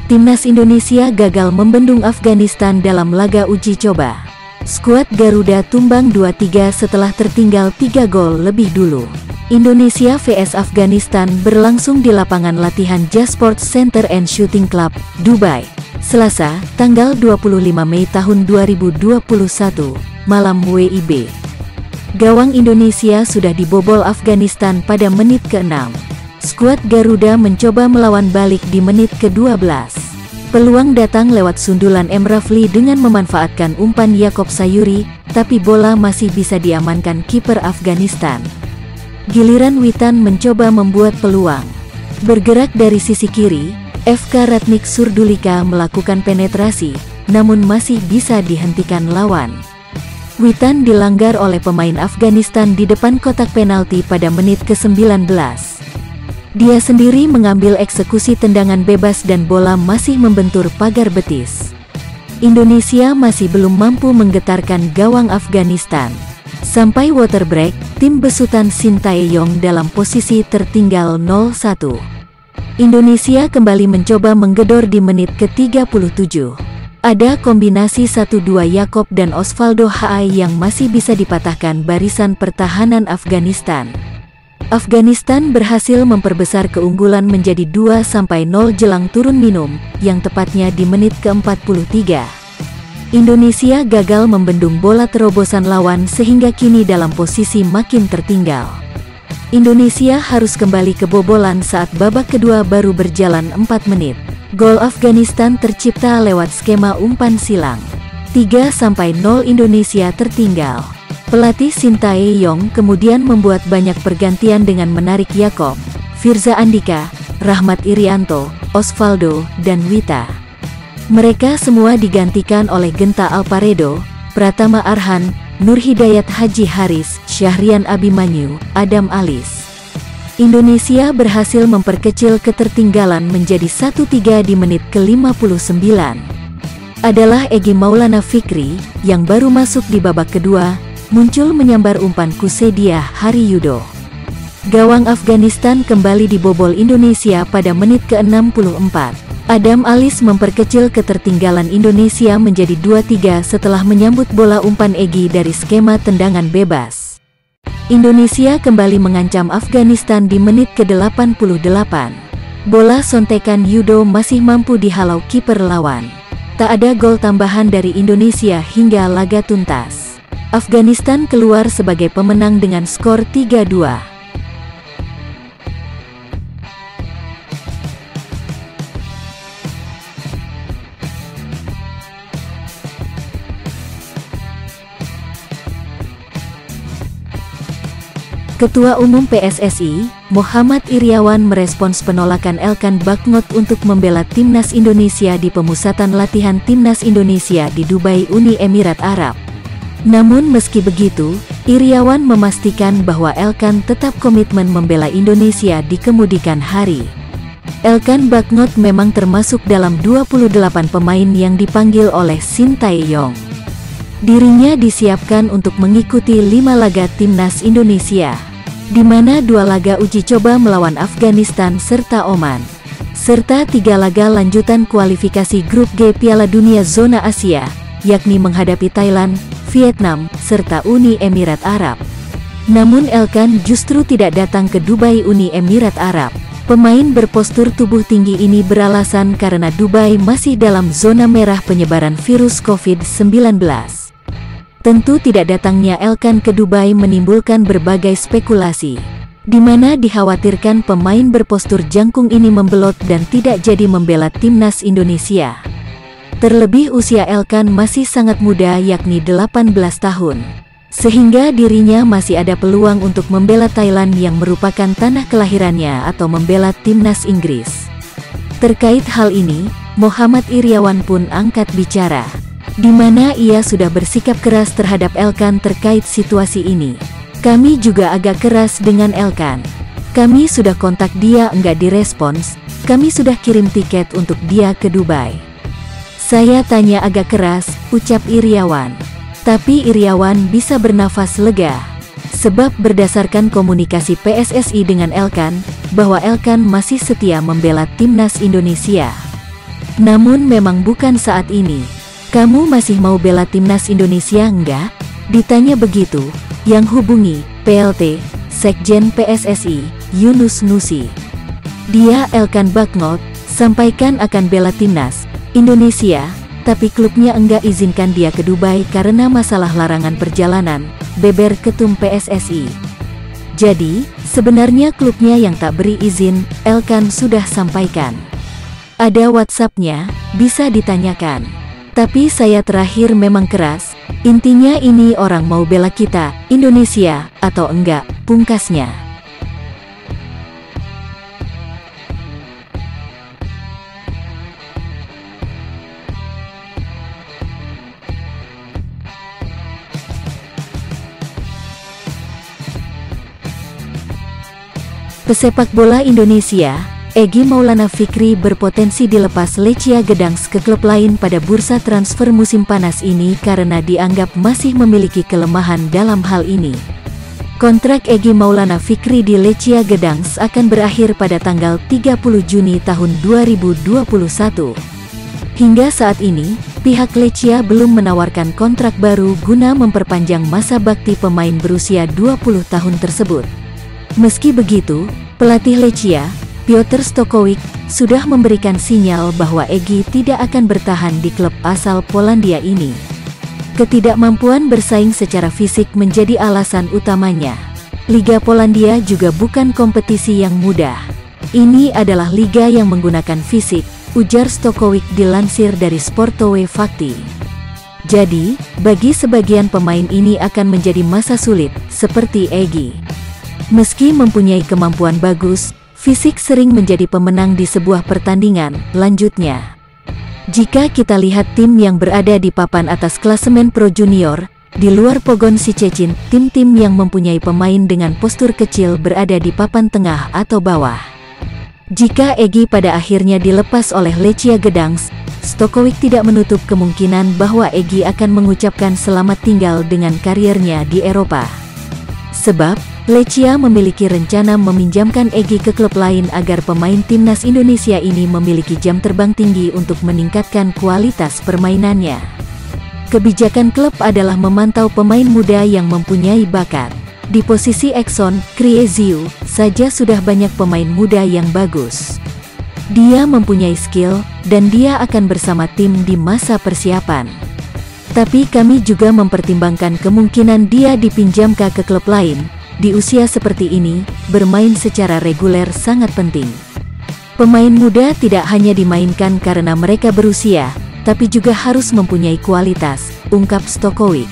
Timnas Indonesia gagal membendung Afghanistan dalam laga uji coba. Skuad Garuda tumbang 2-3 setelah tertinggal 3 gol lebih dulu. Indonesia vs Afghanistan berlangsung di lapangan latihan Jasports Center and Shooting Club, Dubai, Selasa, tanggal 25 Mei tahun 2021, malam WIB. Gawang Indonesia sudah dibobol Afghanistan pada menit ke-6. Skuad Garuda mencoba melawan balik di menit ke-12. Peluang datang lewat sundulan M. Rafli dengan memanfaatkan umpan Yakob Sayuri, tapi bola masih bisa diamankan kiper Afghanistan. Giliran Witan mencoba membuat peluang. Bergerak dari sisi kiri, FK Ratnik Surdulika melakukan penetrasi, namun masih bisa dihentikan lawan. Witan dilanggar oleh pemain Afghanistan di depan kotak penalti pada menit ke-19. Dia sendiri mengambil eksekusi tendangan bebas dan bola masih membentur pagar betis. Indonesia masih belum mampu menggetarkan gawang Afghanistan. Sampai water break, tim besutan Shin Tae-yong dalam posisi tertinggal 0-1. Indonesia kembali mencoba menggedor di menit ke-37. Ada kombinasi 1-2 Yakob dan Osvaldo Hai yang masih bisa dipatahkan barisan pertahanan Afghanistan. Afghanistan berhasil memperbesar keunggulan menjadi 2-0 jelang turun minum, yang tepatnya di menit ke-43. Indonesia gagal membendung bola terobosan lawan sehingga kini dalam posisi makin tertinggal. Indonesia harus kembali kebobolan saat babak kedua baru berjalan 4 menit. Gol Afghanistan tercipta lewat skema umpan silang. 3-0 Indonesia tertinggal. Pelatih Shin Tae-yong kemudian membuat banyak pergantian dengan menarik Yakob, Firza Andika, Rahmat Irianto, Osvaldo, dan Wita. Mereka semua digantikan oleh Genta Alparedo, Pratama Arhan, Nur Hidayat Haji Haris, Syahrian Abimanyu, Adam Alis. Indonesia berhasil memperkecil ketertinggalan menjadi 1-3 di menit ke-59. Adalah Egy Maulana Fikri, yang baru masuk di babak kedua, muncul menyambar umpan Kusediah Hariyudo. Gawang Afghanistan kembali dibobol Indonesia pada menit ke-64. Adam Alis memperkecil ketertinggalan Indonesia menjadi 2-3 setelah menyambut bola umpan Egy dari skema tendangan bebas. Indonesia kembali mengancam Afghanistan di menit ke-88. Bola sontekan Yudo masih mampu dihalau kiper lawan. Tak ada gol tambahan dari Indonesia hingga laga tuntas. Afghanistan keluar sebagai pemenang dengan skor 3-2. Ketua Umum PSSI, Muhammad Iryawan merespons penolakan Elkan Bagnot untuk membela Timnas Indonesia di pemusatan latihan Timnas Indonesia di Dubai, Uni Emirat Arab. Namun meski begitu, Iryawan memastikan bahwa Elkan tetap komitmen membela Indonesia di kemudian hari. Elkan Bagnot memang termasuk dalam 28 pemain yang dipanggil oleh Shin Tae-yong. Dirinya disiapkan untuk mengikuti 5 laga Timnas Indonesia, di mana 2 laga uji coba melawan Afghanistan serta Oman, serta 3 laga lanjutan kualifikasi grup G Piala Dunia Zona Asia, yakni menghadapi Thailand, Vietnam, serta Uni Emirat Arab. Namun Elkan justru tidak datang ke Dubai, Uni Emirat Arab. Pemain berpostur tubuh tinggi ini beralasan karena Dubai masih dalam zona merah penyebaran virus COVID-19. Tentu tidak datangnya Elkan ke Dubai menimbulkan berbagai spekulasi, di mana dikhawatirkan pemain berpostur jangkung ini membelot dan tidak jadi membela Timnas Indonesia. Terlebih usia Elkan masih sangat muda, yakni 18 tahun. Sehingga dirinya masih ada peluang untuk membela Thailand yang merupakan tanah kelahirannya atau membela Timnas Inggris. Terkait hal ini, Muhammad Iryawan pun angkat bicara, di mana ia sudah bersikap keras terhadap Elkan terkait situasi ini. Kami juga agak keras dengan Elkan. Kami sudah kontak dia, enggak direspons. Kami sudah kirim tiket untuk dia ke Dubai. Saya tanya agak keras, ucap Iryawan. Tapi Iryawan bisa bernafas lega, sebab berdasarkan komunikasi PSSI dengan Elkan, bahwa Elkan masih setia membela Timnas Indonesia. Namun memang bukan saat ini. Kamu masih mau bela timnas Indonesia enggak? Ditanya begitu, yang hubungi PLT, Sekjen PSSI, Yunus Nusi. Dia Elkan Bagnot, sampaikan akan bela timnas Indonesia, tapi klubnya enggak izinkan dia ke Dubai karena masalah larangan perjalanan, beber ketum PSSI. Jadi, sebenarnya klubnya yang tak beri izin, Elkan sudah sampaikan. Ada WhatsApp-nya, bisa ditanyakan. Tapi saya terakhir memang keras, intinya ini orang mau bela kita, Indonesia, atau enggak, pungkasnya. Pesepak bola Indonesia, Egy Maulana Fikri berpotensi dilepas Lechia Gdansk ke klub lain pada bursa transfer musim panas ini karena dianggap masih memiliki kelemahan dalam hal ini. Kontrak Egy Maulana Fikri di Lechia Gdansk akan berakhir pada tanggal 30 Juni tahun 2021. Hingga saat ini, pihak Lechia belum menawarkan kontrak baru guna memperpanjang masa bakti pemain berusia 20 tahun tersebut. Meski begitu, pelatih Lechia, Piotr Stokovic, sudah memberikan sinyal bahwa Egy tidak akan bertahan di klub asal Polandia ini. Ketidakmampuan bersaing secara fisik menjadi alasan utamanya. Liga Polandia juga bukan kompetisi yang mudah. Ini adalah liga yang menggunakan fisik, ujar Stokovic dilansir dari Sportowe Fakti. Jadi, bagi sebagian pemain ini akan menjadi masa sulit, seperti Egy. Meski mempunyai kemampuan bagus, fisik sering menjadi pemenang di sebuah pertandingan, lanjutnya. Jika kita lihat tim yang berada di papan atas klasemen Pro Junior, di luar Pogon Szczecin, tim-tim yang mempunyai pemain dengan postur kecil berada di papan tengah atau bawah. Jika Egy pada akhirnya dilepas oleh Lechia Gdansk, Stokovic tidak menutup kemungkinan bahwa Egy akan mengucapkan selamat tinggal dengan karirnya di Eropa. Sebab, Lechia memiliki rencana meminjamkan Egy ke klub lain agar pemain timnas Indonesia ini memiliki jam terbang tinggi untuk meningkatkan kualitas permainannya. Kebijakan klub adalah memantau pemain muda yang mempunyai bakat. Di posisi Exxon, Krieziu, saja sudah banyak pemain muda yang bagus. Dia mempunyai skill, dan dia akan bersama tim di masa persiapan. Tapi kami juga mempertimbangkan kemungkinan dia dipinjamkan ke klub lain. Di usia seperti ini, bermain secara reguler sangat penting. Pemain muda tidak hanya dimainkan karena mereka berusia, tapi juga harus mempunyai kualitas, ungkap Stokovic.